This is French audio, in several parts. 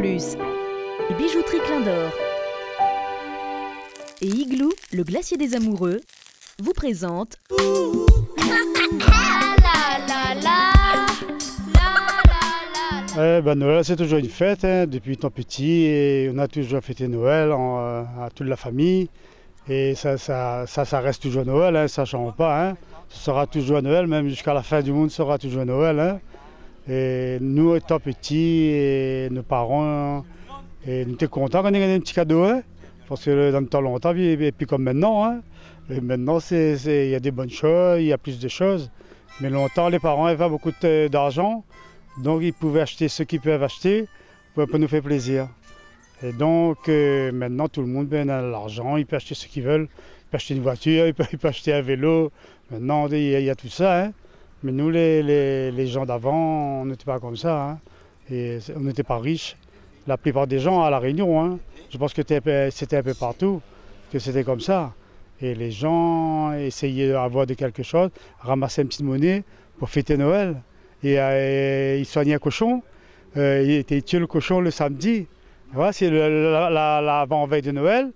Plus, et Bijouterie Clin d'Or et Igloo, le glacier des amoureux, vous présente Noël, c'est toujours une fête, depuis étant petit, et on a toujours fêté Noël à toute la famille. Et ça reste toujours Noël, ça ne change pas. Ça sera toujours Noël, même jusqu'à la fin du monde, ça sera toujours Noël. Et nous, étant petits, et nos parents, et nous étions contents quand on a gagné un petit cadeau. Parce que dans le temps longtemps, et puis comme maintenant, et maintenant il y a des bonnes choses, il y a plus de choses. Mais longtemps, les parents avaient beaucoup d'argent, donc ils pouvaient acheter ce qu'ils peuvent acheter pour nous faire plaisir. Et donc maintenant, tout le monde a l'argent, il peut acheter ce qu'ils veulent. Il peut acheter une voiture, il peut acheter un vélo. Maintenant, il y a tout ça. Mais nous, les gens d'avant, on n'était pas comme ça. Et on n'était pas riches. La plupart des gens à La Réunion, je pense que c'était un peu partout, que c'était comme ça. Et les gens essayaient d'avoir de quelque chose, ramasser une petite monnaie pour fêter Noël. Et ils soignaient un cochon. Ils tuaient le cochon le samedi. Voilà, c'est l'avant-veille de Noël.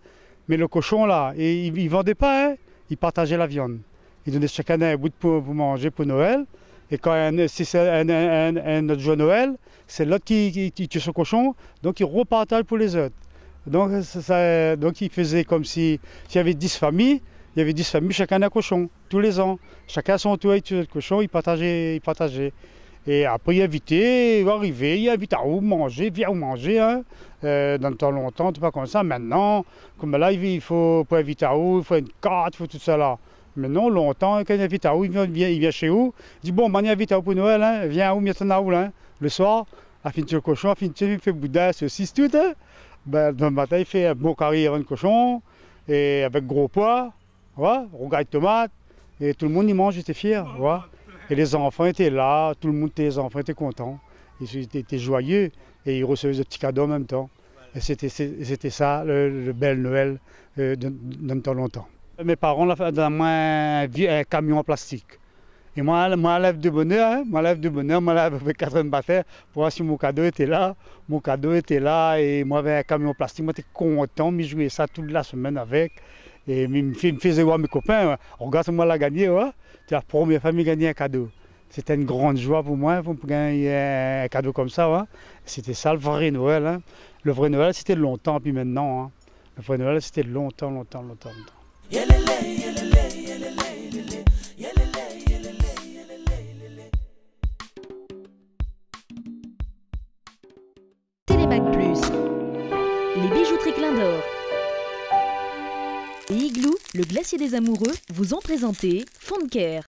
Mais le cochon, là, ils ne vendaient pas, ils partageaient la viande. Ils donnaient chacun un bout pour manger pour Noël. Et si c'est un autre jour Noël, c'est l'autre qui tue son cochon, donc il repartage pour les autres. Donc il faisait comme s'il y avait 10 familles, il y avait 10 familles, chacun un cochon, tous les ans. Chacun à son tour, il tuait le cochon, il partageait. Et après, il invitait, il va arriver, il invite à où manger, viens où manger. Dans le temps longtemps, tout pas comme ça. Maintenant, comme là, il faut pour inviter à où, il faut une carte, il faut tout ça là. Maintenant, longtemps, quand il invite à où, il vient chez où, il dit bon, il invite à où pour Noël, viens à où, maintenant où, le soir, à finir le cochon, à finir, il fait boudin, saucisse, tout. Le matin, il fait un bon carré avant le cochon, et avec gros pois, rougaille de tomate, et tout le monde y mange, j'étais fier. Et les enfants étaient là, les enfants étaient contents, ils étaient joyeux, et ils recevaient des petits cadeaux en même temps. Et c'était ça, le bel Noël dans le temps longtemps. Mes parents ont fait un camion en plastique. Et moi, lève de bonheur, moi, avec 80 bataires pour voir si mon cadeau était là. Mon cadeau était là, et moi, avec un camion en plastique, moi, j'étais content, je jouais ça toute la semaine avec. Et il me faisait voir mes copains, regarde, moi, l'a gagné, c'est la première fois que j'ai gagné un cadeau. C'était une grande joie pour moi, pour gagner un cadeau comme ça. C'était ça le vrai Noël. Le vrai Noël, c'était longtemps, puis maintenant. Le vrai Noël, c'était longtemps. Télémac Plus, les Bijouteries Clin d'Or et Igloo, le glacier des amoureux, vous ont présenté Fond de Care.